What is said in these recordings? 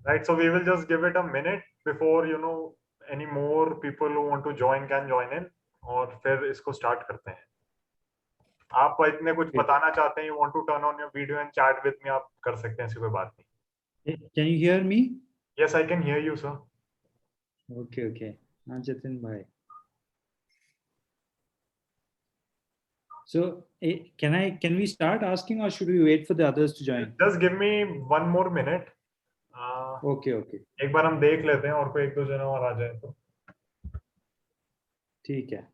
Right, so we will just give it a minute before any more people who want to join can join in, और फिर इसको start करते हैं. आप इतने कुछ बताना चाहते हैं, you want to turn on your video and chat with me, आप कर सकते हैं, ऐसी कोई बात नहीं. Can you hear me? Yes, I can hear you, sir. Okay. हाँ जतिन भाई. So can we start asking or should we wait for the others to join? Just give me one more minute. Okay. एक बार हम देख लेते हैं और कोई एक दो जना और आ जाए तो. ठीक है.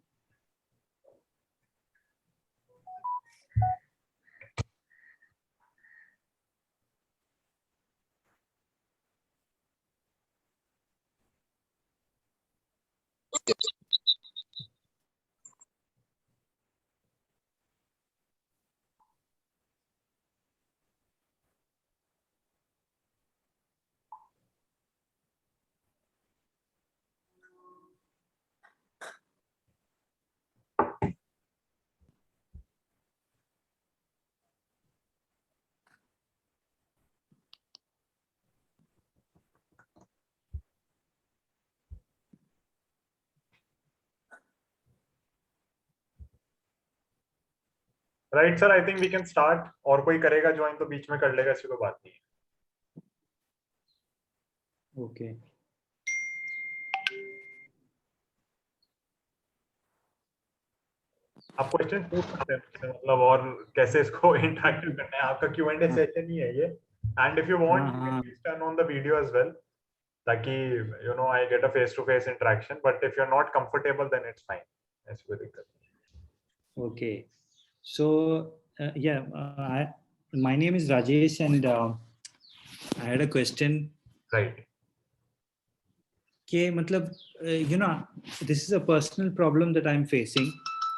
Right sir, I think we can start. और कोई करेगा ज्वाइन तो बीच में कर लेगा, ऐसी कोई बात नहीं है. Okay. आप क्वेश्चन पूछ सकते हैं मुझसे, मतलब और कैसे इसको इंटरेक्टिव करना है. आपका Q&A सेशन ही है ये. And if you want you can please turn on the video as well, ताकि I get a face to face interaction. But if you are not comfortable then it's fine, ऐसी कोई दिक्कत नहीं. Okay. So my name is Rajesh and I had a question. Right. कि मतलब this is a personal problem that I'm facing.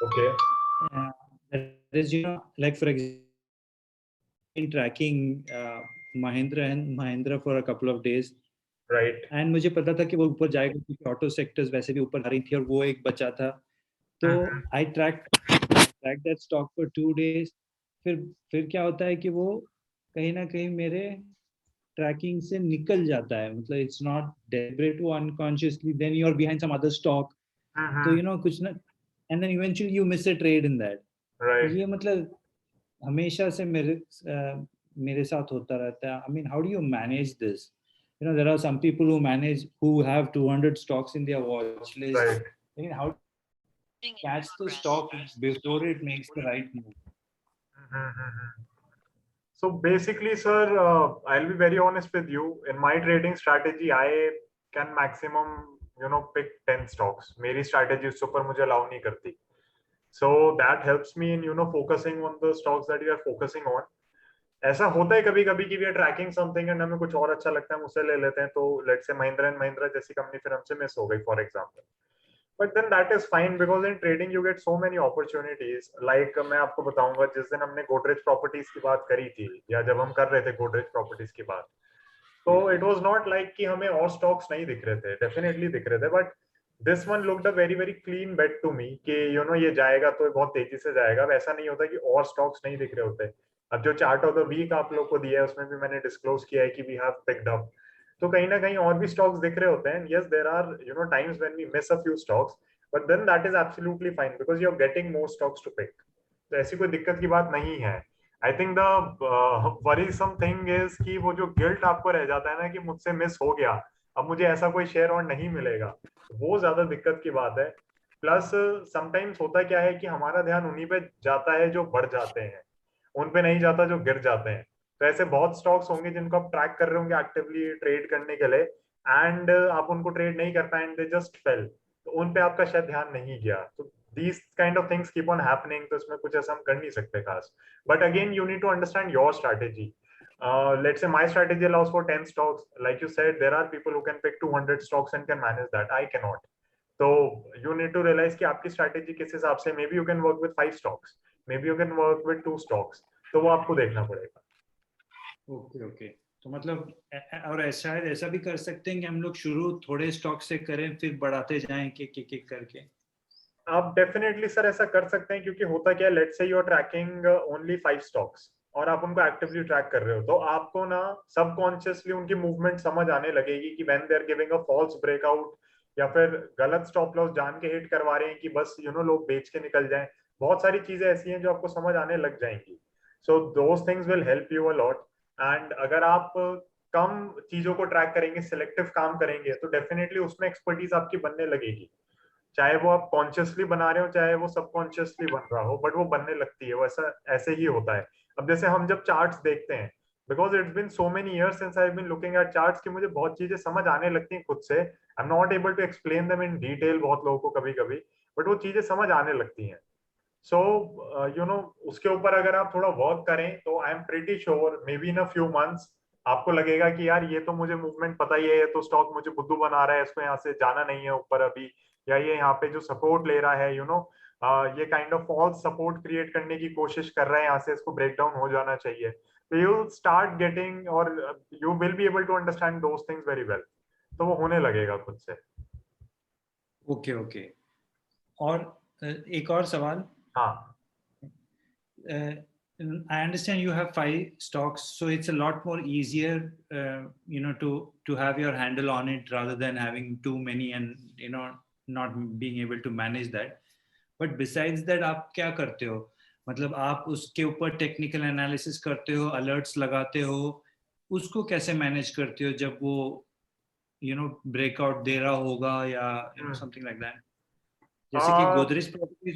Okay. That is like for example in tracking Mahindra and Mahindra for a couple of days. Right. And मुझे पता था कि वो ऊपर जाएगा क्योंकि ऑटो सेक्टर्स वैसे भी ऊपर आ रही थी और वो एक बचा था. तो I tracked that stock for 2 days. फिर क्या होता है कि वो कहीं ना कहीं मेरे ट्रैकिंग से निकल जाता है. मतलब it's not deliberate or unconsciously then you are behind some other stock. तो कुछ ना, and then eventually you miss a trade in that. Right. ये मतलब हमेशा से मेरे साथ होता रहता है. I mean, how do you manage this? There are some people who have 200 stocks in their watch list. Right. I mean, how do you catch the stock before it makes the right move? So basically, sir, I'll be very honest with you. In my trading strategy, I can maximum, pick 10 stocks. मेरी strategy उसके ऊपर मुझे allow नहीं करती. So that helps me in, focusing on the stocks that you are focusing on. ऐसा होता है कभी कभी कि we are tracking something and हमें कुछ और अच्छा लगता है, हम उसे ले लेते हैं. तो let's say Mahindra and Mahindra जैसी कंपनी फिर हमसे मिस हो गई, for example. But then that is fine because in trading you get so many opportunities. Like मैं आपको बताऊंगा, जिस दिन हमने Godrej Properties की बात करी थी, या जब हम कर रहे थे Godrej Properties की बात, तो it was not like कि हमें और stocks नहीं दिख रहे थे. Definitely दिख रहे थे, but this one looked a very very clean bet to me कि ये जाएगा तो बहुत तेजी से जाएगा. वैसा नहीं होता कि और stocks नहीं दिख रहे होते. अब जो चार्ट ऑफ द वीक आप लोग को दिया है उसमें भी मैंने डिस्क्लोज किया है कि वी हैव पिक्ड अप. तो कहीं ना कहीं और भी स्टॉक्स दिख रहे होते हैं. Yes, there are times when we miss a few stocks, but then that is absolutely fine because you are getting more stocks to pick. तो ऐसी कोई दिक्कत की बात नहीं है. I think the worrisome thing is कि वो जो गिल्ट आपको रह जाता है ना कि मुझसे मिस हो गया, अब मुझे ऐसा कोई शेयर और नहीं मिलेगा, वो ज्यादा दिक्कत की बात है. प्लस समटाइम्स होता क्या है कि हमारा ध्यान उन्हीं पे जाता है जो बढ़ जाते हैं, उन पे नहीं जाता जो गिर जाते हैं. तो ऐसे बहुत स्टॉक्स होंगे जिनको आप ट्रैक कर रहे होंगे एक्टिवली ट्रेड करने के लिए, एंड आप उनको ट्रेड नहीं कर पाए एंड दे जस्ट फेल. तो उन पे आपका शायद ध्यान नहीं गया. तो these kind of things keep on happening. तो इसमें कुछ ऐसा हम कर नहीं सकते खास. But again, you need to understand your strategy. Let's say my strategy allows for 10 stocks. Like you said, there are people who can pick 200 stocks and can manage that. I cannot. So you need to realize कि आपकी strategy किस हिसाब से. Maybe you can work with 5 stocks. Maybe you can work with 2 stocks. तो वो आपको देखना पड़ेगा. ओके. तो मतलब और शायद ऐसा भी कर सकते हैं कि हम लोग शुरू थोड़े स्टॉक से करें फिर बढ़ाते जाएं एक करके. आप डेफिनेटली सर ऐसा कर सकते हैं, क्योंकि होता क्या है, let's say you are tracking only 5 stocks और आप उनको एक्टिवली ट्रैक कर रहे हो, तो आपको ना सबकॉन्शियसली उनकी मूवमेंट समझ आने लगेगी कि when they are giving a false breakout या फिर गलत स्टॉप लॉस जान के हिट करवा रहे हैं कि बस लोग बेच के निकल जाएं। बहुत सारी चीजें ऐसी हैं जो आपको समझ आने लग जाएंगी। So those things will help you a lot. And अगर आप कम चीजों को ट्रैक करेंगे, सिलेक्टिव काम करेंगे, तो डेफिनेटली उसमें एक्सपर्टीज आपकी बनने लगेगी। चाहे वो आप कॉन्शियसली बना रहे हो, चाहे वो सबकॉन्शियसली बन रहा हो, बट वो बनने लगती है। वैसा ऐसे ही होता है। अब जैसे हम जब चार्ट्स देखते हैं, because it's been so many years since I been looking at charts, कि मुझे बहुत चीजें समझ आने लगती हैं खुद से। I am not able to explain them in detail बहुत लोगों को कभी कभी, बट वो चीजें समझ आने लगती हैं। सो उसके ऊपर अगर आप थोड़ा वर्क करें, तो I am pretty sure may be in a few months आपको लगेगा कि यार ये तो मुझे मूवमेंट पता ही है, ये तो स्टॉक मुझे बुद्धू बना रहा है, इसको यहाँ से जाना नहीं है ऊपर अभी, या ये यहाँ पे जो सपोर्ट ले रहा है ये kind of false support create करने की कोशिश कर रहा है, यहाँ से इसको ब्रेक डाउन हो जाना चाहिए। तो यू स्टार्ट गेटिंग, और you will be able to understand those things very well. तो वो होने लगेगा खुद से। Okay okay. और एक और सवाल। हाँ, I understand you have 5 stocks, so it's a lot more easier, to have your handle on it rather than having too many and not being able to manage that. But besides that, आप क्या करते हो? मतलब आप उसके ऊपर technical analysis करते हो, अलर्ट्स लगाते हो, उसको कैसे मैनेज करते हो जब वो ब्रेकआउट दे रहा होगा या समथिंग लाइक दैट? जैसे कि Godrej Properties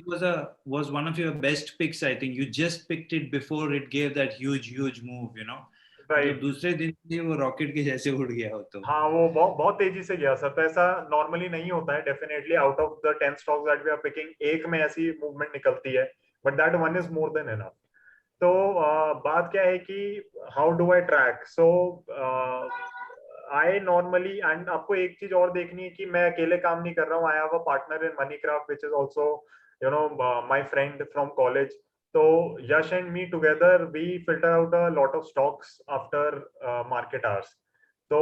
was one of your best picks, I think. You just picked it before it gave that huge move, मतलब राइट। दूसरे दिन से वो रॉकेट के जैसे उड़ गया हो तो। हाँ, वो बहुत बहुत तेजी से गया सर। तो ऐसा नॉर्मली नहीं होता है। Definitely out of the 10 stocks that we are picking, एक में ऐसी मूवमेंट निकलती है, but that one is more than enough. तो बात क्या है कि how do I track? So I normally, and आपको एक चीज और देखनी है कि मैं अकेले काम नहीं कर रहा हूँ। I have a partner in money craft which is also my friend from college. तो Yash and me together we filter out a lot of stocks after market hours. तो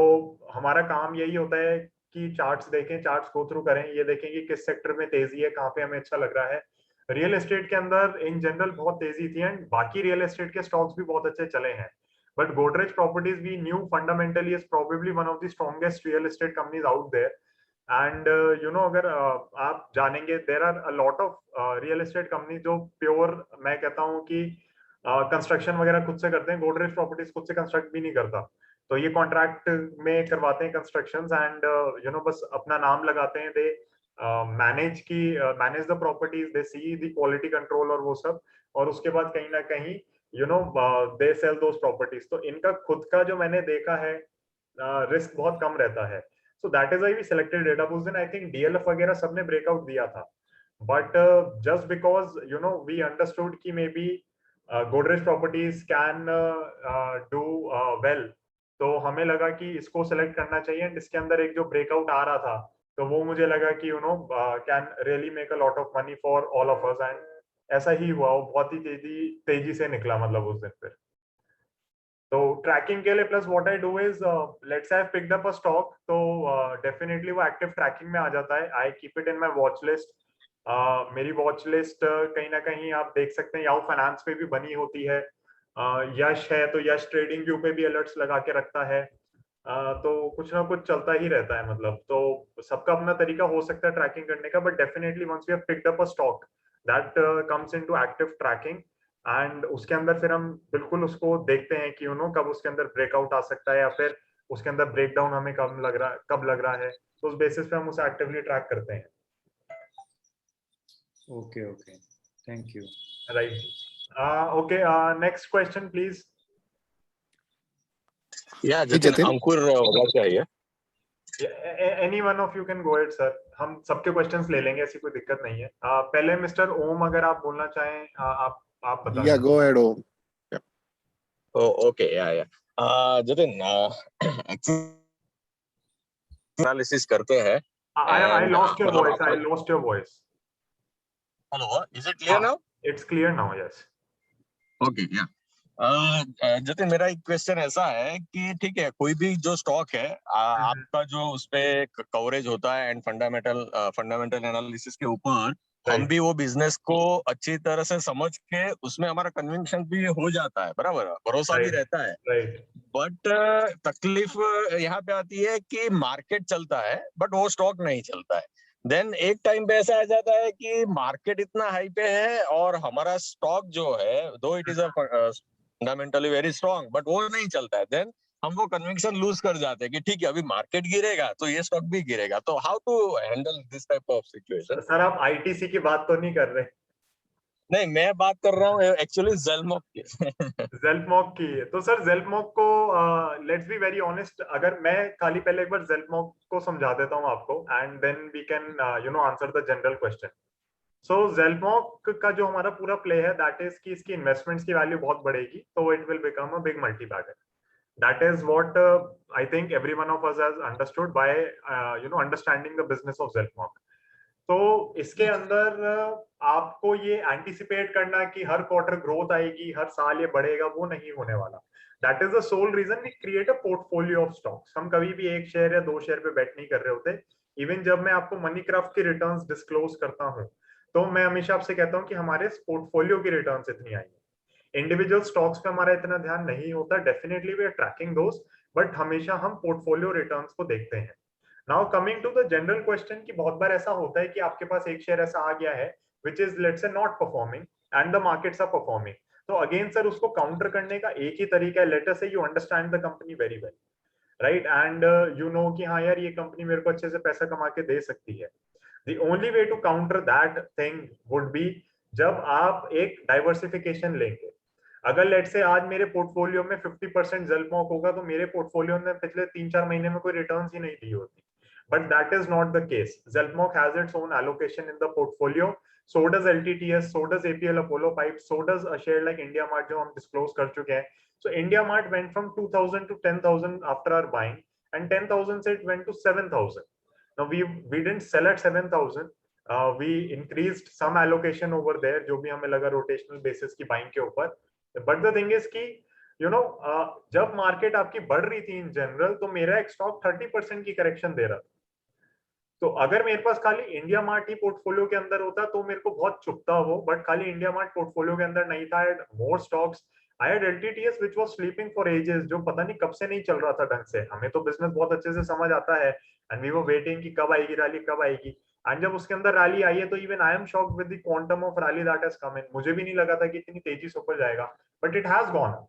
हमारा काम यही होता है कि चार्ट्स देखें, चार्ट्स गो थ्रू करें, ये देखें कि किस सेक्टर में तेजी है, कहाँ पे हमें अच्छा लग रहा है। रियल एस्टेट के अंदर इन जनरल बहुत तेजी थी, एंड बाकी रियल एस्टेट के स्टॉक्स भी बहुत अच्छे चले हैं। But Godrej Properties, we knew fundamentally is probably one of the strongest real estate companies out there. And अगर आप जानेंगे, there are a lot of real estate company जो प्योर, मैं कहता हूँ कि कंस्ट्रक्शन वगैरह खुद से करते हैं। Godrej Properties खुद से कंस्ट्रक्ट भी नहीं करता। तो ये कॉन्ट्रैक्ट में करवाते हैं कंस्ट्रक्शन, एंड बस अपना नाम लगाते हैं। They manage the properties, they see the quality control और वो सब, और उसके बाद कहीं ना कहीं दे सेल दोज प्रॉपर्टीज। तो इनका खुद का जो मैंने देखा है, रिस्क बहुत कम रहता है। So that is why we selected data. उस दिन आई थिंक डीएलएफ वगैरह सबने ब्रेकआउट दिया था, but just because we understood कि may be Godrej Properties can do well, तो हमें लगा कि इसको सेलेक्ट करना चाहिए। एंड इसके अंदर एक जो ब्रेकआउट आ रहा था, तो वो मुझे लगा कि can really make a lot of money for all of us. And ऐसा ही हुआ, वो बहुत ही तेजी तेजी से निकला मतलब उस दिन फिर। तो ट्रैकिंग के लिए plus what I do is, let's I have picked up a stock, तो डेफिनेटली वो एक्टिव ट्रैकिंग में आ जाता है। I keep it in my watch list. मेरी वॉच लिस्ट कहीं ना कहीं आप देख सकते हैं याहू फाइनेंस पे भी बनी होती है। यश है तो यश ट्रेडिंग व्यू पे भी अलर्ट्स लगा के रखता है। तो कुछ ना कुछ चलता ही रहता है मतलब। तो सबका अपना तरीका हो सकता है ट्रैकिंग करने का, but definitely once we have picked up a stock, that comes into active tracking. And उसके अंदर फिर हम बिल्कुल उसको देखते हैं कि कब उसके अंदर ब्रेकआउट आ सकता है, या फिर उसके अंदर ब्रेकडाउन हमें कब लग रहा है। तो उस बेसिस पे हम उसे एक्टिवली ट्रैक करते हैं। Okay okay, thank you. Right. Okay, next question please. या जतिन, अंकुर होगा क्या ये? Any one of you can go it sir. हम सबके क्वेश्चंस ले लेंगे, ऐसी कोई दिक्कत नहीं है। पहले मिस्टर ओम अगर आप बोलना चाहें, आप बता या गो अहेड ओम। ओके, या जतिन, एनालिसिस करते हैं। I lost your voice. I lost your voice. Hello, is it clear now? It's clear now, yes. Okay, या जतिन, मेरा एक क्वेश्चन ऐसा है कि ठीक है, कोई भी जो स्टॉक है, आपका जो उसपे कवरेज होता है एंड फंडामेंटल एनालिसिस के ऊपर हम भी वो बिजनेस को अच्छी तरह से समझ के उसमें हमारा कन्विक्शन भी हो जाता है, बराबर, भरोसा भी Right. रहता है। राइट बट तकलीफ यहाँ पे आती है कि मार्केट चलता है बट वो स्टॉक नहीं चलता है। देन एक टाइम पे ऐसा आ जाता है कि मार्केट इतना हाई पे है और हमारा स्टॉक जो है, दो it is a fundamentally very strong, but वो नहीं चलता है। देन हम वो कन्विक्शन लूज कर जाते हैं कि ठीक है अभी मार्केट गिरेगा तो ये स्टॉक भी गिरेगा। तो how to handle this type of situation? Sir, आप आईटीसी की बात तो नहीं कर रहे? नहीं, मैं बात कर रहा हूँ एक्चुअली ज़ेलमॉक की। जेल्फमॉक की। तो सर जेल्फमॉक को लेट्स बी वेरी ऑनेस्ट, अगर मैं खाली पहले एक बार जेल्फमॉक को समझा देता हूँ आपको, and then we can answer the general question. So जेल्फमॉक का जो हमारा पूरा प्ले है, दैट इज कि इसकी इन्वेस्टमेंट्स की वैल्यू बहुत बढ़ेगी, तो it will become a big multibagger. That is what I think every one of us has understood by understanding the business of Zelfmog. तो इसके अंदर आपको ये एंटिसिपेट करना कि हर क्वार्टर ग्रोथ आएगी, हर साल ये बढ़ेगा, वो नहीं होने वाला। That is the sole reason we create a portfolio of stocks. हम कभी भी एक शेयर या दो शेयर पे बेट नहीं कर रहे होते। इवन जब मैं आपको मनी क्राफ्ट की रिटर्न्स डिस्क्लोज करता हूँ, तो मैं हमेशा आपसे कहता हूँ कि हमारे पोर्टफोलियो की रिटर्न्स इतनी आई है। इंडिविजुअल स्टॉक्स पे हमारा इतना ध्यान नहीं होता। Definitely we are tracking those, but हमेशा हम पोर्टफोलियो रिटर्न्स को देखते हैं। Now coming to the general question, कि बहुत बार ऐसा होता है कि आपके पास एक शेयर ऐसा आ गया है which is let's say not performing and the markets are performing. तो अगेन सर, उसको काउंटर करने का एक ही तरीका है, let us say you understand the company very well, right, and you know कि हाँ यार, ये कंपनी मेरे को अच्छे से पैसा कमा के दे सकती है। The only way to counter that thing would be जब आप एक डाइवर्सिफिकेशन लेंगे। अगर लेट से आज मेरे पोर्टफोलियो में 50% जेल्फमॉक होगा, तो मेरे पोर्टफोलियो ने पिछले 3-4 महीने में कोई रिटर्न्स ही नहीं दी होती। But that is not the case. Zelfmok has its own allocation in the portfolio. So does LTTS, so does APL Apollo Pipes, so does a share like India Mart जो हम disclose कर चुके हैं. So India Mart went from 2,000 to 10,000 after our buying, and 10,000 से it went to 7,000. Now we didn't sell at 7,000. We increased some allocation over there, जो भी हमें लगा rotational basis की buying के ऊपर. But the thing is कि जब मार्केट आपकी बढ़ रही थी इन जनरल, तो मेरा एक स्टॉक 30% की करेक्शन दे रहा था। तो अगर मेरे पास खाली इंडिया मार्ट ही पोर्टफोलियो के अंदर होता तो मेरे को बहुत चुभता वो, बट खाली इंडिया मार्ट पोर्टफोलियो के अंदर नहीं था। More stocks, I had LTTS which was sleeping for ages, जो पता नहीं कब से नहीं चल रहा था ढंग से। हमें तो बिजनेस बहुत अच्छे से समझ आता है, एंड वी वर वेटिंग कि कब आएगी रैली, कब आएगी। एंड जब उसके अंदर रैली आई है, तो even I am shocked with the quantum of rally that has come in. मुझे भी नहीं लगा था कि इतनी तेजी से ऊपर जाएगा, but it has gone up.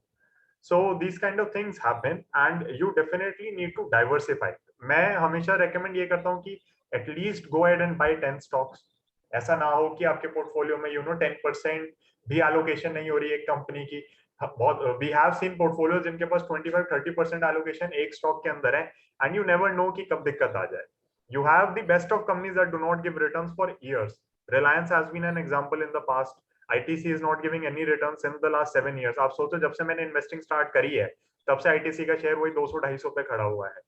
So these kind of things happen and you definitely need to diversify. मैं हमेशा recommend ये करता हूँ कि at least go ahead and buy 10 stocks. ऐसा ना हो कि आपके पोर्टफोलियो में 10% भी allocation नहीं हो रही एक कंपनी की। बहुत we have seen portfolios जिनके पास 25-30% allocation एक स्टॉक के अंदर है, and you never know कि कब दिक्कत आ जाए। You have the best of companies that do not give returns for years. Reliance has been an example in the past. ITC is not giving any returns in the last 7 years. आप सोचो, जब से मैंने investing start करी है, तब से ITC का शेयर वही 200-250 पे खड़ा हुआ है।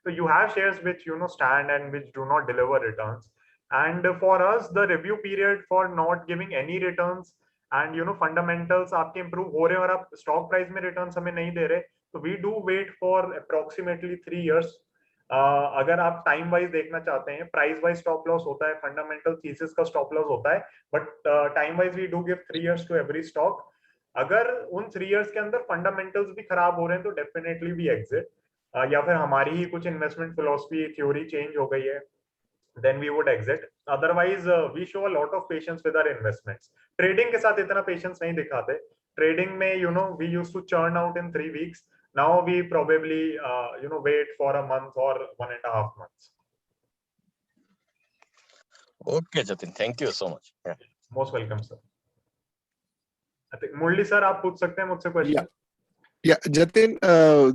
So you have shares which stand and which do not deliver returns. And for us, the review period for not giving any returns and fundamentals आपके improve हो रहे हैं और आप stock price में returns हमें नहीं दे रहे, तो we do wait for approximately 3 years. अगर आप टाइम वाइज देखना चाहते हैं, प्राइस वाइज स्टॉप लॉस होता है, फंडामेंटल थीसिस का स्टॉप लॉस होता है, but time wise we do give 3 years to every stock. अगर उन 3 इयर्स के अंदर फंडामेंटल्स भी खराब हो रहे हैं, तो डेफिनेटली वी एग्जिट, या फिर हमारी ही कुछ इन्वेस्टमेंट फिलोसफी थ्योरी चेंज हो गई है, then we would exit. Otherwise, we show a lot of patience with our investments. Trading के साथ इतना patience नहीं दिखाते। Trading में we used to churn out in 3 weeks. Now we probably wait for a month or 1.5 months. Okay, Jatin, thank you so much. Yeah. Most welcome, sir. I think Murli sir, आप पूछ सकते हैं मुझसे question. Yeah, Jatin,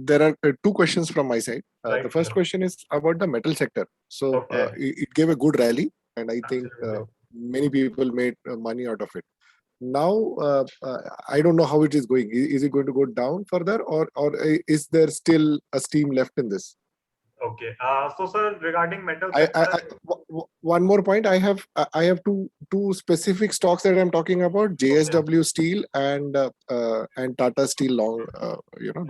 there are 2 questions from my side. Right, the first sir. question is about the metal sector. So Okay. it gave a good rally, and I think Absolutely. many people made money out of it. Now, I don't know how it is going. Is it going to go down further, or is there still a steam left in this? Okay. So sir, regarding metal sector, one more point. I have two specific stocks that I'm talking about: JSW Steel and Tata Steel long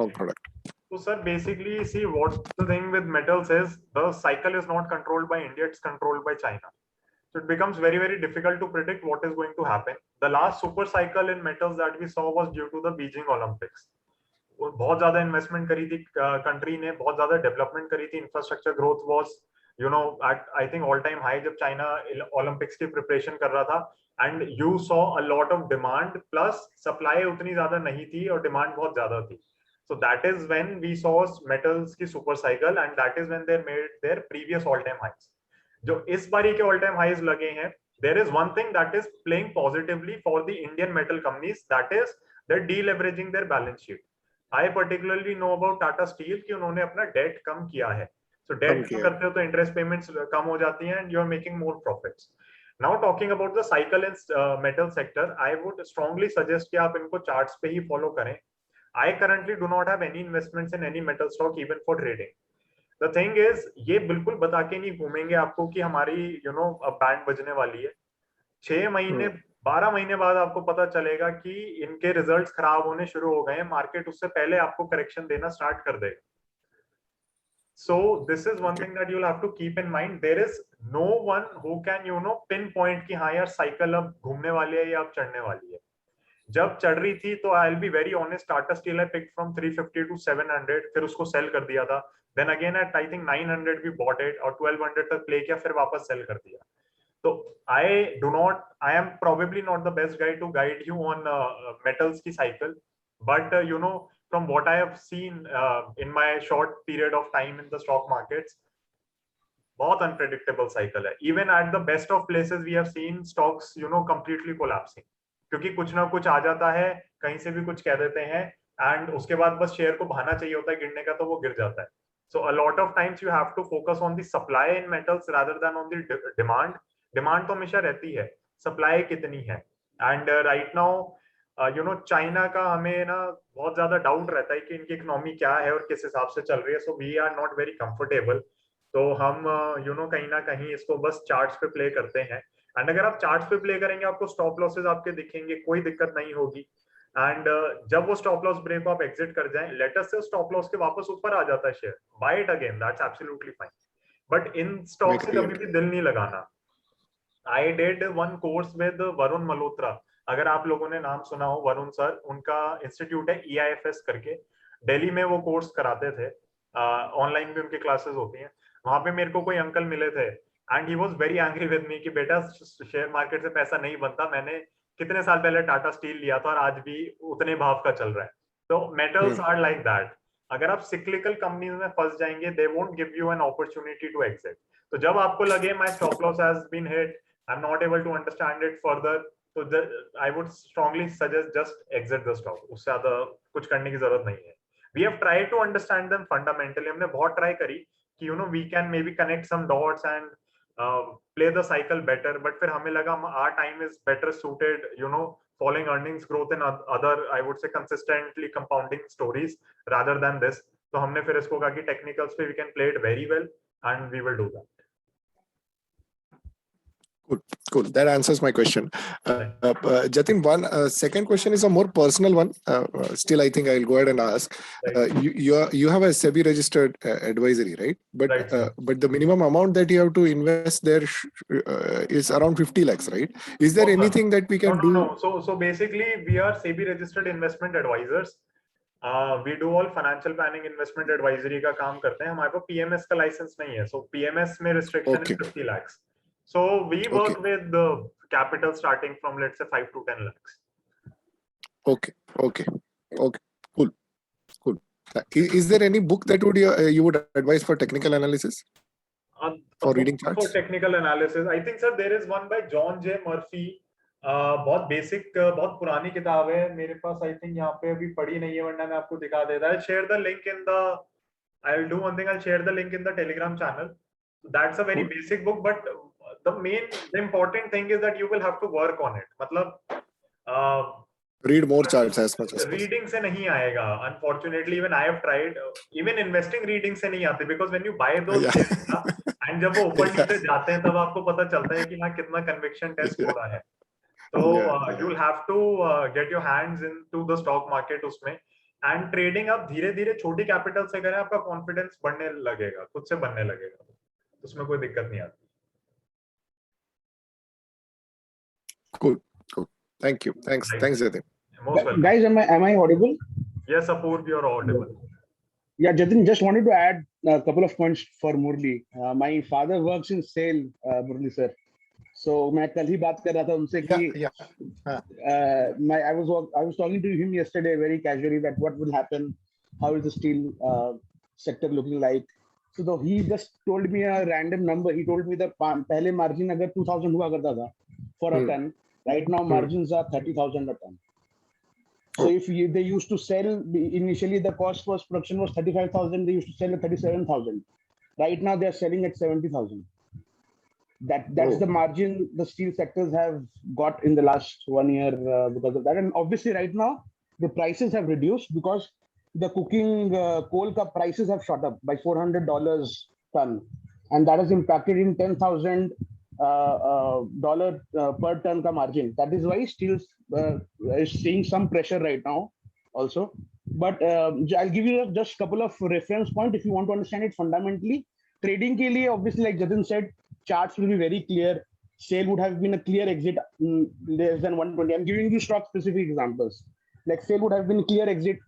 long product. So sir, basically, see, what the thing with metals is, the cycle is not controlled by India, it's controlled by China. So it becomes very, very difficult to predict what is going to happen. The last super cycle in metals that we saw was due to the Beijing Olympics. बहुत ज्यादा investment करी थी country ने, बहुत ज्यादा development करी थी, infrastructure growth was at I think all time high जब चाइना ओलंपिक्स की प्रिपरेशन कर रहा था, and you saw a lot of demand plus supply उतनी ज्यादा नहीं थी और डिमांड बहुत ज्यादा थी. So that is when we saw metals की super cycle, and that is when they made their previous all time highs. जो इस बारी के all time highs लगे हैं, there is one thing that is playing positively for the Indian metal companies, that is they're deleveraging their balance sheet. I particularly know about Tata Steel कि उन्होंने अपना debt कम किया है. So debt कम करते हो तो interest payments कम हो जाती हैं and you are making more profits. Now talking about the cycle in metal sector, I would strongly suggest कि आप इनको charts पे ही follow करें. I currently do not have any investments in any metal stock even for trading. The thing is, ये बिल्कुल बता के नहीं घूमेंगे आपको कि हमारी अब बैंड बजने वाली है. 6 महीने 12 महीने बाद आपको पता चलेगा कि इनके रिजल्ट्स खराब होने शुरू हो गए हैं, मार्केट उससे पहले आपको करेक्शन देना स्टार्ट कर देगा. So this is one thing that you'll have to keep in mind. There is no one who can pinpoint कि हाँ यार साइकिल अब घूमने वाली है या अब चढ़ने वाली है. जब चढ़ रही थी तो I will be very honest, Tata steel I pick from 350 to 700, फिर उसको सेल कर दिया था. Then again at I think 900 we bought it और 1200 तक प्ले किया, फिर वापस सेल कर दिया. तो I am probably not the best guide to guide you on metals की cycle, but from what I have seen in my short period of time in the stock markets, बहुत unpredictable cycle है. Even at the best of places we have seen stocks completely collapsing, क्योंकि कुछ ना कुछ आ जाता है, कहीं से भी कुछ कह देते हैं, एंड उसके बाद बस शेयर को बहाना चाहिए होता है गिरने का, तो वो गिर जाता है. So a lot of times you have to focus on the supply in metals rather than on the demand. Demand तो हमेशा रहती है, supply कितनी है. And right now चाइना का हमें ना बहुत ज्यादा डाउट रहता है कि इनकी इकोनॉमी क्या है और किस हिसाब से चल रही है. So we are not very comfortable. तो हम कहीं ना कहीं इसको बस चार्ट्स पे प्ले करते हैं. एंड अगर आप चार्ट्स पे प्ले करेंगे आपको स्टॉप लॉसेस आपके दिखेंगे, कोई दिक्कत नहीं होगी. एंड जब वो स्टॉप लॉस ब्रेक आप एग्जिट कर जाएं, लेटर से स्टॉप लॉस के वापस ऊपर आ जाता है share, buy it again, that's absolutely fine. But इन स्टॉक से कभी भी दिल नहीं लगाना. I did one course with Varun Malhotra. अगर आप लोगों ने नाम सुना हो, वरुण सर, उनका इंस्टीट्यूट है EIFS करके, दिल्ली में वो कोर्स कराते थे. ऑनलाइन भी उनकी क्लासेस होती हैं. वहां पे मेरे को कोई अंकल मिले थे and he was very angry with me कि बेटा शेयर मार्केट से पैसा नहीं बनता, मैंने कितने साल पहले टाटा स्टील लिया था और आज भी उतने भाव का चल रहा है. तो मेटल्स आर लाइक दैट. अगर आप सिक्लिकल कंपनीज में फंस जाएंगे, they won't give you an opportunity to exit. तो जब आपको लगे my stop loss has been hit, I am not able to understand it further, तो I would strongly suggest just exit the stock. उससे ज्यादा कुछ करने की जरूरत नहीं है. We have tried to understand them fundamentally. हमने बहुत ट्राई करी कि we can may be connect some dots and play the cycle better, but फिर हमें लगा our time is better suited following earnings growth and other, I would say, consistently compounding stories rather than this. तो हमने फिर इसको कहा कि technicals पे we can play it very well and we will do that. Cool. That answers my question. Jatin, one second question is a more personal one. Still, I think I'll go ahead and ask. You have a SEBI registered advisory, right? But Right. But the minimum amount that you have to invest there is around 50 lakhs, right? Is there anything that we can do? No. So basically, we are SEBI registered investment advisors. We do all financial planning, investment advisory का काम करते हैं. हमारे पास PMS का licence नहीं है. So PMS में restriction is 50 lakhs. So we work with the capital starting from, let's say, 5 to 10 lakhs. Okay. Cool. Is there any book that you would advise for technical analysis? For reading charts? For technical analysis, I think, sir, there is one by John J. Murphy. बहुत basic, बहुत पुरानी किताब है मेरे पास. I think यहाँ पे अभी पढ़ी नहीं है, वरना मैं आपको दिखा देता. I'll share the link in the. I'll do one thing. I'll share the link in the Telegram channel. That's a very basic book, but the important thing is that you will have to work on it. मतलब read more charts as much as reading से नहीं आएगा. Unfortunately, even I have tried. Even investing reading से नहीं आते, because when you buy those shares ना, and जब वो ऊपर नीचे जाते हैं, तब आपको पता चलता है कि हाँ कितना conviction test हो रहा है. तो you'll have to get your hands into the stock market उसमें. And trading आप धीरे धीरे छोटी कैपिटल से करें, आपका कॉन्फिडेंस बढ़ने लगेगा, खुद से बनने लगेगा, उसमें कोई दिक्कत नहीं आती. Cool. Thank you. Thanks, Jatin. Most welcome. Guys, am I audible? Yes, Apoorv, you're audible. Yeah, Jatin, just wanted to add a couple of points for Murli. My father works in sale, Murli sir. So मैं कल ही बात कर रहा था उनसे कि I was talking to him yesterday very casually that what will happen, how is the steel sector looking like. So though he just told me a random number. He told me that पहले margin अगर 2000 हुआ करता था for a ton, right now margins are 30,000 a ton. So if they used to sell, initially the cost was production was 35,000, they used to sell at 37,000. Right now they are selling at 70,000. That's the margin the steel sectors have got in the last 1 year because of that. And obviously right now the prices have reduced because the coking coal prices have shot up by $400 ton, and that has impacted in $10,000 per ton ka margin. That is why steel is seeing some pressure right now also. But I'll give you just a couple of reference points if you want to understand it fundamentally. Trading ke liye, obviously, like Jatin said, charts will be very clear. Sale would have been a clear exit less than 120. I'm giving you stock specific examples. Like sale would have been clear exit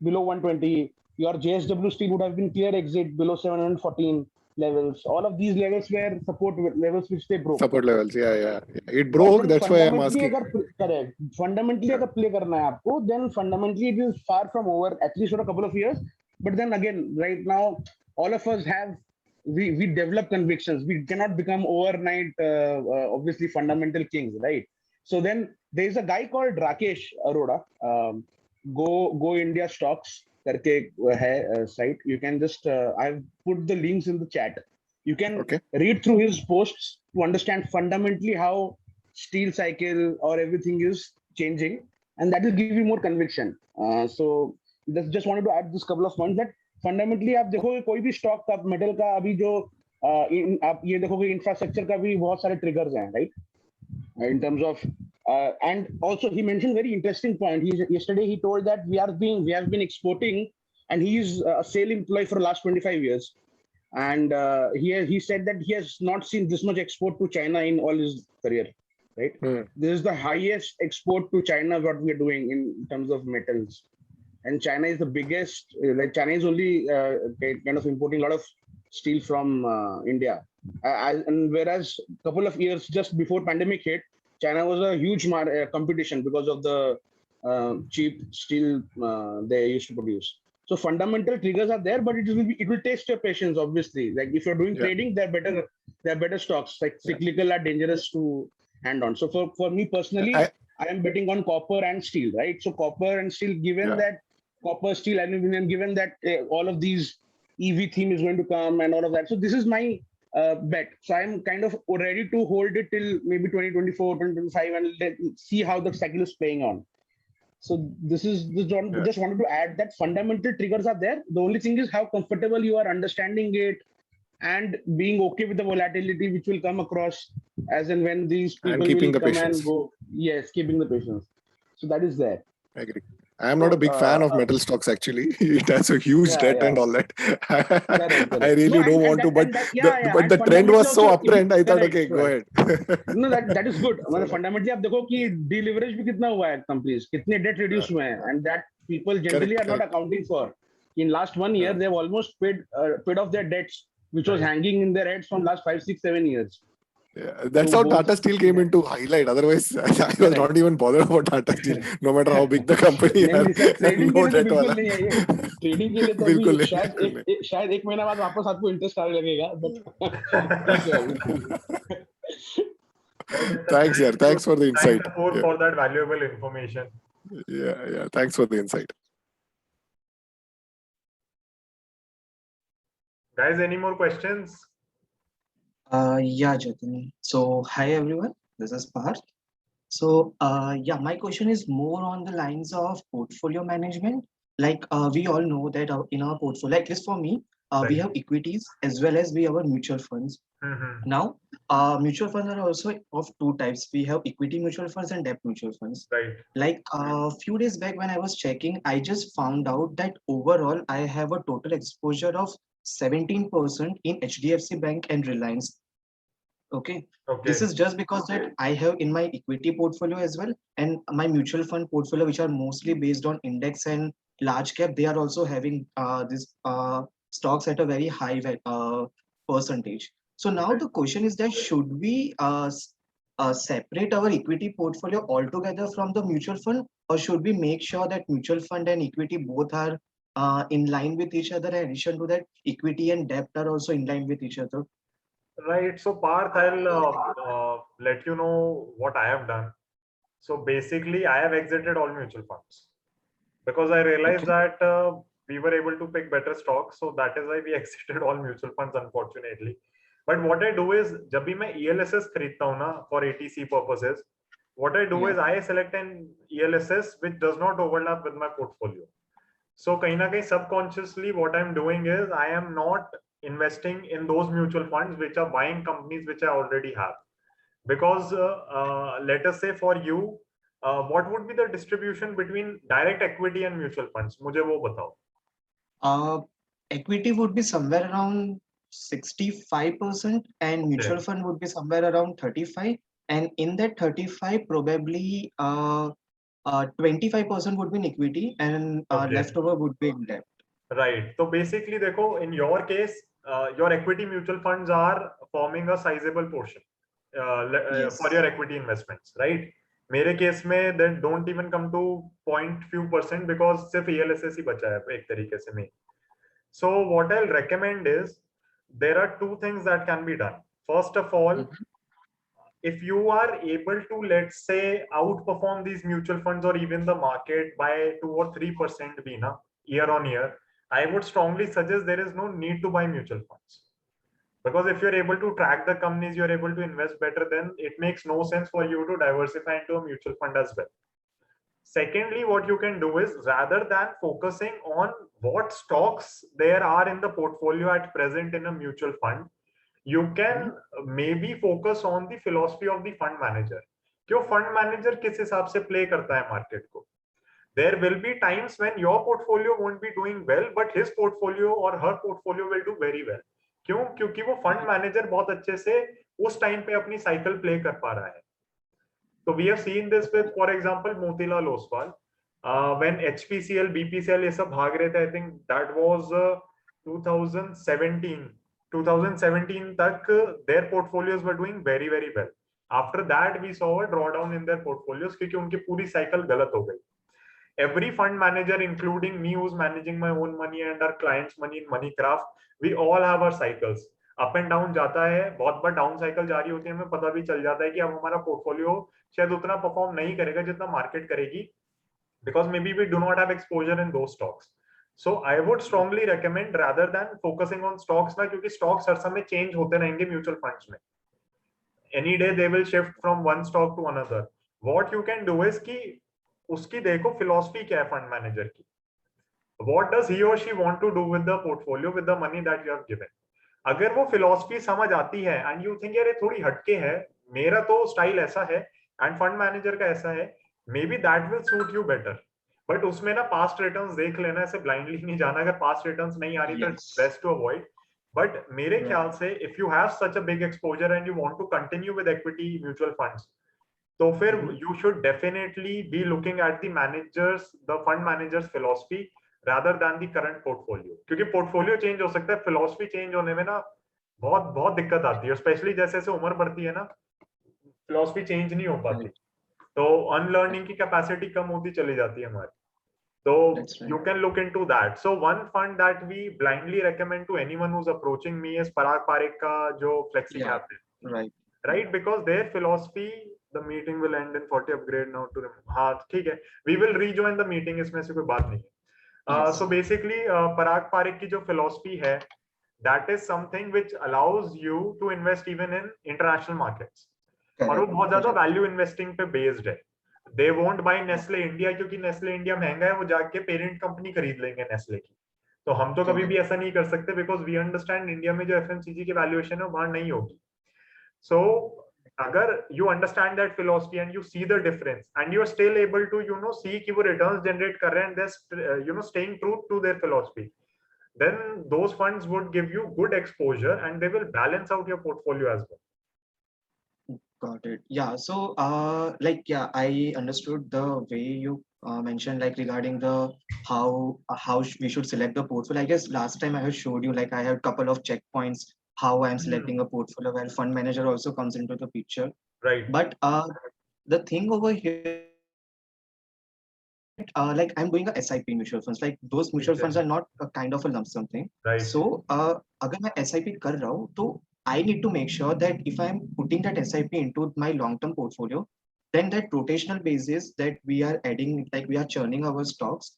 below 120. Your JSW steel would have been clear exit below 714 levels. All of these levels were support levels which they broke. Support levels, yeah. It broke. That's why I'm asking. Correct. Fundamentally, अगर play करना है आपको, then fundamentally it is far from over, at least for a couple of years. But then again, right now, all of us have we develop convictions. We cannot become overnight, obviously, fundamental kings, right? So then there is a guy called Rakesh Arora, Go India Stocks करके है site. You can just I've put the links in the chat. You can read through his posts to understand fundamentally how steel cycle or everything is changing, and that will give you more conviction. So just wanted to add this couple of points that fundamentally आप देखोगे कोई भी stock का metal का अभी जो आप ये देखोगे इंफ्रास्ट्रक्चर का भी बहुत सारे ट्रिगर्स हैं, right? In terms of and also he mentioned very interesting point. Yesterday he told that we have been exporting, and he is a sale employee for the last 25 years, and he said that he has not seen this much export to China in all his career, right? This is the highest export to China what we are doing in terms of metals, and China is the biggest. Like China is only kind of importing a lot of steel from India. And whereas a couple of years just before pandemic hit, China was a huge competition because of the cheap steel they used to produce. So fundamental triggers are there, but it will test your patience, obviously. Like if you're doing trading, they're better stocks. Like cyclical are dangerous to hand on. So for me personally, I am betting on copper and steel, right? So copper and steel, given that copper, steel, aluminum, given that all of these EV theme is going to come and all of that. So this is my bet. So I'm kind of ready to hold it till maybe 2024, 2025 and see how the cycle is playing on. So just wanted to add that fundamental triggers are there. The only thing is how comfortable you are understanding it and being okay with the volatility which will come across as and when these people will come and go. Yes, keeping the patience. So that is there. I agree. I am not a big fan of metal stocks actually. It has a huge debt and all that. I really don't want to, but the trend was so uptrend. I thought, okay, go ahead. No, that is good. मतलब fundamentally आप देखो कि deleverage भी कितना हुआ है companies, कितने debt reduce हुए हैं, and that people generally are not accounting for. In last 1 year, they've almost paid off their debts, which was hanging in their heads from last 5, 6, 7 years. Yeah, that's how Tata Steel came into highlight. Otherwise, I was not even bothered about Tata Steel, no matter how big the company is. Trading के लिए तो बिल्कुल नहीं है ये. Trading के लिए तो अभी शायद एक महीना बाद वापस आपको इंटरेस्ट आने लगेगा. Thanks, yaar. Thanks for the insight. Thanks for that valuable information. Yeah. Thanks for the insight. Guys, any more questions? Yeah, Jatin. So, hi everyone, this is Parth. So, my question is more on the lines of portfolio management. Like, we all know that in our portfolio, like this for me, we have equities as well as we have our mutual funds. Now, mutual funds are also of two types. We have equity mutual funds and debt mutual funds. Right. Like a few days back when I was checking, I just found out that overall I have a total exposure of 17% in HDFC Bank and Reliance. Okay. Okay. This is just because that I have in my equity portfolio as well, and my mutual fund portfolio, which are mostly based on index and large cap, they are also having this stocks at a very high percentage. So now the question is that should we separate our equity portfolio altogether from the mutual fund, or should we make sure that mutual fund and equity both are in line with each other? In addition to that, equity and debt are also in line with each other. Right. So Parth, I'll let you know what I have done. So basically, I have exited all mutual funds because I realized Okay. that we were able to pick better stocks. So that is why we exited all mutual funds, unfortunately. But what I do is, जब भी मैं ELSS खरीदता हूँ ना for ATC purposes, what I do Yeah. is I select an ELSS which does not overlap with my portfolio. So कहीं ना कहीं subconsciously what I'm doing is I am not investing in those mutual funds which are buying companies which I already have. Because let us say for you, what would be the distribution between direct equity and mutual funds? मुझे वो बताओ. Equity would be somewhere around 65% and mutual fund would be somewhere around 35. And in that 35, probably 25% would be in equity and Okay. leftover would be in debt. Right. So basically, देखो, in your case, your equity mutual funds are forming a sizable portion Yes. for your equity investments, right? मेरे case में then don't even come to point few percent because सिर्फ ELSS ही बचा है एक तरीके से में. So what I'll recommend is there are two things that can be done. First of all, if you are able to, let's say, outperform these mutual funds or even the market by 2 or 3% Bina, year on year, I would strongly suggest there is no need to buy mutual funds. Because if you're able to track the companies, you're able to invest better, then it makes no sense for you to diversify into a mutual fund as well. Secondly, what you can do is rather than focusing on what stocks there are in the portfolio at present in a mutual fund, you can maybe focus on the philosophy of the fund manager. क्यों fund manager किस हिसाब से play करता है market को? There will be times when your portfolio won't be doing well, but his portfolio or her portfolio will do very well. क्यों? क्योंकि वो fund manager बहुत अच्छे से उस time पे अपनी cycle play कर पा रहा है. So we have seen this with, for example, Motilal Oswal. When HPCL, BPCL ये सब भाग रहे थे, I think that was 2017. 2017 तक their portfolios were doing very very well. After that we saw a drawdown in their portfolios क्योंकि उनकी पूरी cycle गलत हो गई. Every fund manager, including me, who's managing my own money and our clients' money in Moneycraft, we all have our cycles. Up and down जाता है, बहुत बार down cycle जारी होती है, हमें पता भी चल जाता है कि अब हमारा पोर्टफोलियो शायद उतना परफॉर्म नहीं करेगा जितना मार्केट करेगी, because maybe we do not have exposure in those stocks. So I would strongly recommend rather than focusing on stocks ना, क्योंकि stocks हर समय change होते रहेंगे mutual funds में. Any day they will shift from one stock to another. What you can do is कि उसकी देखो philosophy क्या है fund manager की. What does he or she want to do with the portfolio with the money that you have given? अगर वो philosophy समझ आती है एंड यू थिंक यार ये थोड़ी हटके है, मेरा तो स्टाइल ऐसा है एंड फंड मैनेजर का ऐसा है, may be that will suit you better. But उसमें ना पास्ट रिटर्न्स देख लेना, ऐसे ब्लाइंडली नहीं जाना. अगर पास्ट रिटर्न्स नहीं आ रही तो बेस्ट टू अवॉइड. बट मेरे ख्याल से if you have such a big exposure and you want to continue with equity mutual funds, तो फिर you should definitely be looking at the managers, the fund managers philosophy rather than the current portfolio. क्योंकि portfolio change हो सकता है, philosophy change होने में ना बहुत बहुत दिक्कत आती है, स्पेशली जैसे जैसे उम्र बढ़ती है ना, फिलॉसफी चेंज नहीं हो पाती, तो अनलर्निंग की कैपेसिटी कम होती चली जाती है हमारी. So you can look into that. So one fund that we blindly recommend to anyone who's approaching me is Parag Parikh का जो Flexi Cap है. Right, because their philosophy, the meeting will end in 40 upgrade now to हाँ ठीक है, we will rejoin the meeting, इसमें से कोई बात नहीं है. So basically Parag Parikh की जो philosophy है, that is something which allows you to invest even in international markets. और वो बहुत ज्यादा वैल्यू इन्वेस्टिंग पे बेस्ड है. They won't buy Nestle India क्योंकि Nestle India महंगा है, वो जाके पेरेंट कंपनी खरीद लेंगे Nestle की. तो हम तो कभी भी ऐसा नहीं कर सकते, because we understand इंडिया में जो FMCG की वैल्यूएशन है वहां नहीं होगी. So अगर you understand that philosophy and you see the difference and you are still able to see कि वो returns generate कर रहे हैं and they're staying true to their philosophy, then those funds would give you good exposure and they will balance out your portfolio as well. Got it. Yeah. So, like, yeah, I understood the way you mentioned, like, regarding the we should select the portfolio. I guess last time I had showed you, like, I had couple of checkpoints how I'm selecting a portfolio, where fund manager also comes into the picture. Right. But the thing over here, like, I'm doing a SIP mutual funds. Like, those mutual Okay. funds are not a kind of a lump sum thing. Right. So, अगर मैं SIP कर रहा हूँ, तो I need to make sure that if I'm putting that SIP into my long-term portfolio, then that rotational basis that we are adding, like we are churning our stocks,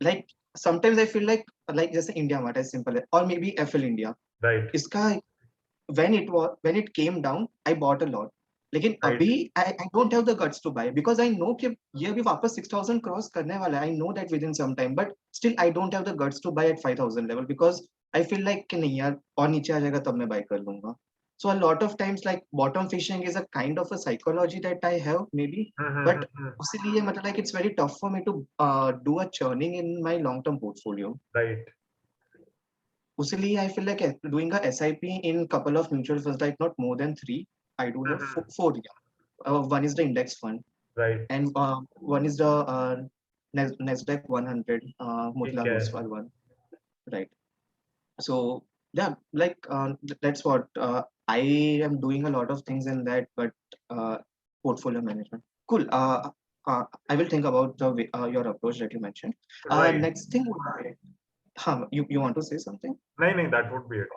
like sometimes I feel like just India Mart as simple, or maybe FL India. Right. इसका when it came down, I bought a lot. लेकिन Right. अभी I don't have the guts to buy because I know कि ये अभी वापस 6,000 cross करने वाला है. I know that within some time, but still I don't have the guts to buy at 5,000 level because I feel like कि नहीं यार, और नीचे आ जाएगा तब मैं buy कर लूंगा. So a lot of times, like, bottom fishing is a kind of a psychology that I have maybe, but उसीलिए मतलब like it's very tough for me to do a churning in my long-term portfolio. Right. Usually, I feel like doing a SIP in couple of mutual funds, like not more than 3. I do have four. Yeah. One is the index fund, Right. and one is the Nasdaq 100 Motilal Okay. Oswal one, right? So yeah, like that's what I am doing a lot of things in that, but portfolio management. Cool. I will think about the your approach that you mentioned. Right. Next thing would be, you want to say something? No, that would be it.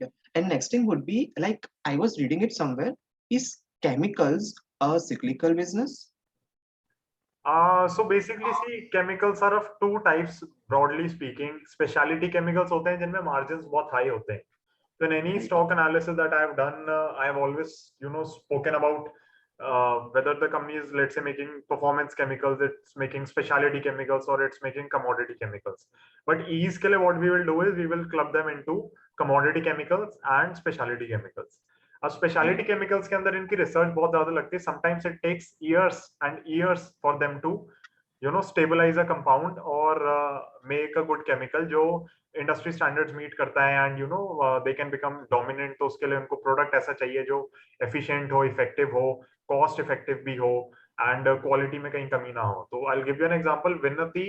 Yeah. And next thing would be, like, I was reading it somewhere. Is chemicals a cyclical business? So basically, see, chemicals are of two types, broadly speaking. Specialty chemicals होते हैं जिनमें margins बहुत high होते हैं. So in any stock analysis that I have done, I have always, spoken about whether the company is, let's say, making performance chemicals, it's making specialty chemicals, or it's making commodity chemicals. But ease के लिए what we will do is we will club them into commodity chemicals and specialty chemicals. अब speciality chemicals के अंदर इनकी research बहुत ज्यादा लगती है. Sometimes it takes years and years for them to stabilise a compound और मेक अ गुड केमिकल जो इंडस्ट्री स्टैंडर्ड्स मीट करता है and they can become dominant. तो उसके लिए उनको प्रोडक्ट ऐसा चाहिए जो एफिशिएंट हो, इफेक्टिव हो, कॉस्ट इफेक्टिव भी हो एंड क्वालिटी में कहीं कमी ना हो. तो I will give you an example. विनती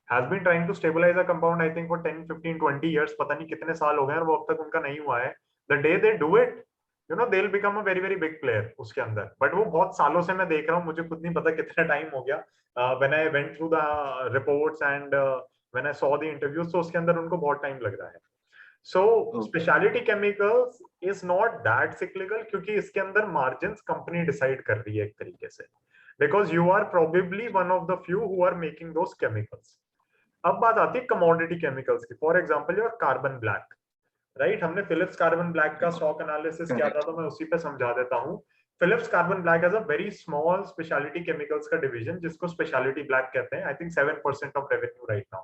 has been trying to stabilize a compound, I think, for 10, 15, 20 years. पता नहीं कितने साल हो गए और वो अब तक उनका नहीं हुआ है. The day they do it, they'll become a very, very big player उसके अंदर. But वो बहुत सालों से मैं देख रहा हूँ, मुझे खुद नहीं पता कितना टाइम हो गया. When I went through the reports and when I saw the interviews, तो उसके अंदर उनको बहुत टाइम लग रहा है. So specialty chemicals is not that cyclical क्योंकि इसके अंदर margins company decide कर रही है एक तरीके से, because you are probably one of the few who are making those chemicals. अब बात आती है commodity chemicals की. For example, your carbon black. Right. हमने फिलिप्स कार्बन ब्लैक का स्टॉक एनालिसिस किया था, तो मैं उसी पे समझा देता हूँ. Phillips carbon black as a very small speciality chemicals का डिवीजन जिसको स्पेशलिटी ब्लैक कहते हैं. I think 7% of revenue right now.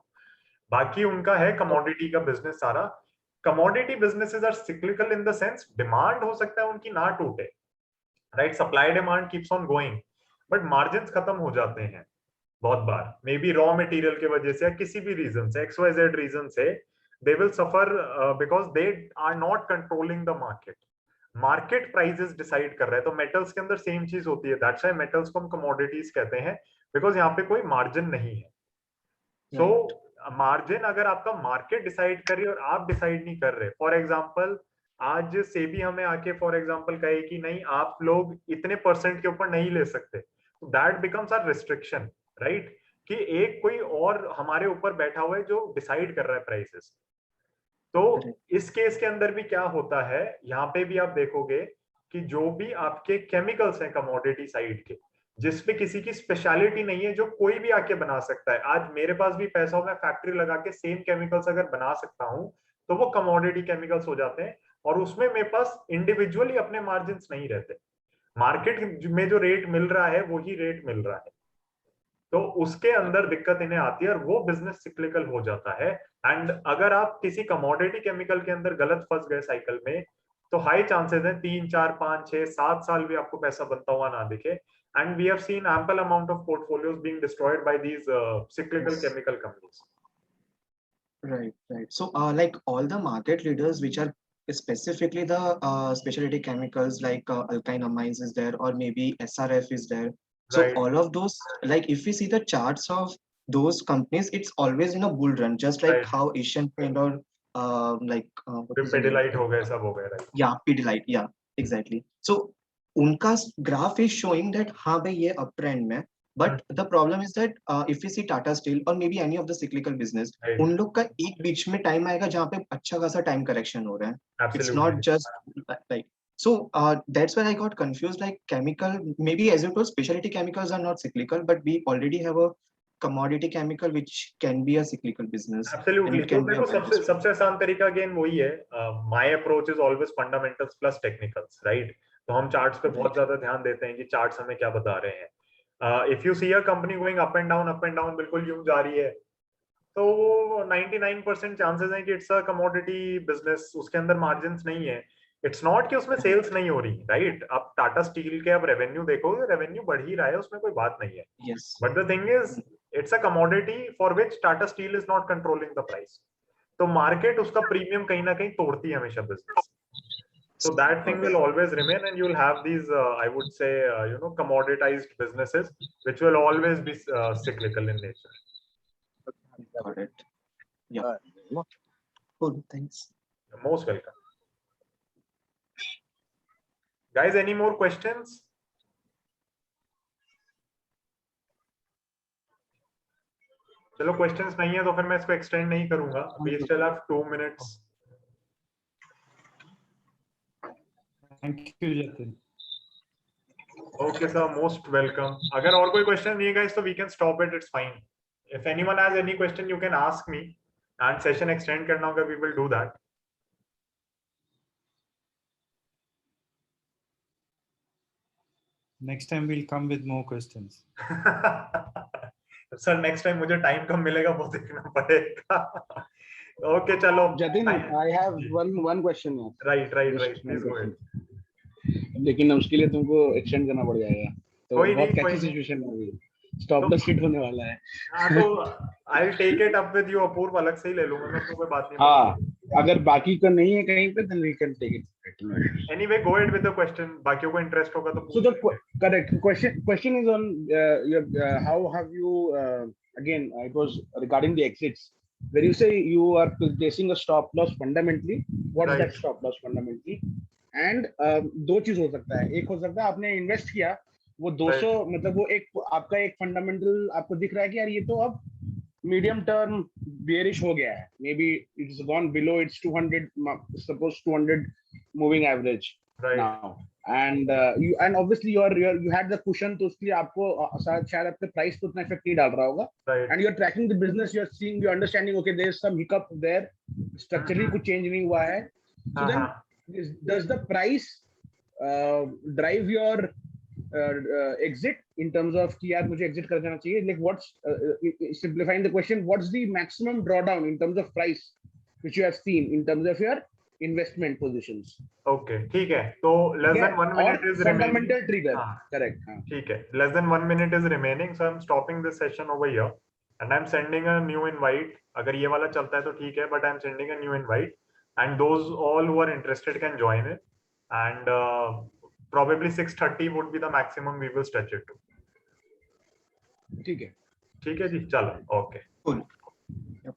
बाकी उनका है कमोडिटी का बिजनेस सारा. Commodity businesses are cyclical in the sense demand हो सकता है उनकी ना टूटे, right. Supply demand keeps on going, but margins खत्म हो जाते हैं बहुत बार. मे बी रॉ मटेरियल की वजह से या किसी भी रीजन से, XYZ रीजन से, they will suffer because they are not controlling the market. Market prices decide कर रहे हैं. तो मेटल्स के अंदर सेम चीज होती है. दैट्स व्हाई मेटल्स को हम कमोडिटीज कहते हैं, बिकॉज यहाँ पे कोई मार्जिन नहीं है. सो मार्जिन अगर आपका मार्केट डिसाइड कर रही है और आप डिसाइड नहीं कर रहे. फॉर एग्जांपल, आज सेबी हमें आके फॉर एग्जांपल कहे कि नहीं, आप लोग इतने परसेंट के ऊपर नहीं ले सकते, that becomes our restriction, right. कि एक कोई और हमारे ऊपर बैठा हुआ है जो डिसाइड कर रहा है प्राइसेस. तो इस केस के अंदर भी क्या होता है, यहाँ पे भी आप देखोगे कि जो भी आपके केमिकल्स हैं कमोडिटी साइड के, जिसपे किसी की स्पेशलिटी नहीं है, जो कोई भी आके बना सकता है. आज मेरे पास भी पैसा हो, मैं फैक्ट्री लगा के सेम केमिकल्स अगर बना सकता हूं, तो वो कमोडिटी केमिकल्स हो जाते हैं. और उसमें मेरे पास इंडिविजुअली अपने मार्जिन नहीं रहते. मार्केट में जो रेट मिल रहा है वही रेट मिल रहा है. तो उसके अंदर दिक्कत इन्हें आती है और वो बिजनेस सिक्लिकल हो जाता है. एंड अगर आप किसी कमोडिटी केमिकल के अंदर गलत फंस गए साइकिल में, तो हाई चांसेस हैं 3, 4, 5, 6, 7 साल भी आपको पैसा बनता हुआ ना दिखे. And we have seen ample amount of portfolios being destroyed by these cyclical chemical companies. Right. So like all the market leaders which are specifically the specialty chemicals like alkyne amines is there, or maybe SRF is there. So Right. all of those, like if we see the charts of those companies, it's always in a bull run, just like Right. how Asian Paint or what is the name? Pidilite हो गए, सब हो गए, right? Yeah, Pidilite, yeah, exactly. So उनका graph is showing that हाँ भाई ये uptrend में, but the problem is that if we see Tata Steel or maybe any of the cyclical business, Right. उन लोग का एक बीच में time आएगा जहाँ पे अच्छा खासा time correction हो रहा है. It's Absolutely. not just like so. That's where I got confused. Like chemical, maybe as you told, specialty chemicals are not cyclical, but we already have a commodity chemical which can be a cyclical business. And Absolutely. it तो can be देखो a सबसे सबसे आसान तरीका again वही है. My approach is always fundamentals plus technicals, right? तो हम चार्ट्स पे बहुत ज्यादा ध्यान देते हैं कि चार्ट्स हमें क्या बता रहे हैं. If you see a company going up and down बिल्कुल यूं जा रही है, तो वो 99% चांसेस हैं कि इट्स अ कमोडिटी बिजनेस, उसके अंदर मार्जिन्स नहीं है. इट्स नॉट कि उसमें सेल्स नहीं हो रही, राइट? अब टाटा स्टील के अब रेवेन्यू देखो, रेवेन्यू बढ़ ही रहा है, उसमें कोई बात नहीं है. yes. But the thing is it's a commodity for which Tata steel is not controlling the price. तो मार्केट उसका प्रीमियम कहीं ना कहीं तोड़ती है हमेशा business. So that thing will always remain, and you'll have these, I would say, commoditized businesses, which will always be cyclical in nature. Got it. Yeah. Cool. Thanks. You're most welcome. Guys, any more questions? चलो questions नहीं है तो फिर मैं इसको extend नहीं करूंगा. We still have 2 minutes. Thank you, Jatin. Okay, sir, most welcome. अगर और कोई question नहीं है guys, तो we can stop it. It's fine. If anyone has any question, you can ask me. And session extend करना होगा, we will do that. Next time we'll come with more questions. Sir next time मुझे time कम मिलेगा वो देखना पड़ेगा. Okay चलो. Jatin, I have one question. Right Just one please go question. Ahead. लेकिन उसके लिए तुमको एक्सटेंड करना पड़ जाएगा. तो कोई बहुत नहीं, कैसी कोई नहीं. सिचुएशन है अभी. स्टॉप द शिट होने वाला है. हाँ तो I will take it up with you. अपूर्व अलग से ही ले लूंगा मैं, तो कोई बात नहीं. हाँ, अगर बाकी का नहीं है कहीं पे then we can take it. Anyway go ahead with the question. बाकियों को इंटरेस्ट होगा तो So the correct question is on how have you again it was regarding the exits, where you say you are placing a stop loss fundamentally. What is Right. that stop loss fundamentally? And दो चीज हो सकता है. एक हो सकता है आपने इन्वेस्ट किया वो 200 मतलब वो एक आपका एक फंडामेंटल आपको दिख रहा है कि यार ये तो अब मीडियम टर्म बेयरिश हो गया है. May be it's gone below it's 200 suppose 200 moving average right. now and and obviously you had the cushion, तो उसके लिए आपको शायद आपके प्राइस पे उतना इफेक्ट नहीं डाल रहा होगा. Right. and you're tracking the business, you're seeing, you're understanding, okay, there's some hiccup there, structurally कुछ change नहीं हुआ है. So then does the price drive your exit in terms of कि यार मुझे exit कर देना चाहिए? Like what's simplifying the question, what's the maximum drawdown in terms of price which you have seen in terms of your investment positions? Okay ठीक है. तो less than 1 minute is remaining. Fundamental trigger. हाँ. Correct. ठीक है. Less than 1 minute is remaining, so I'm stopping this session over here and I'm sending a new invite. अगर ये वाला चलता है तो ठीक है, but I'm sending a new invite and those all who are interested can join it and probably 6:30 would be the maximum we will stretch it to. ठीक है. ठीक है जी, चलो. ओके. Cool. Yep.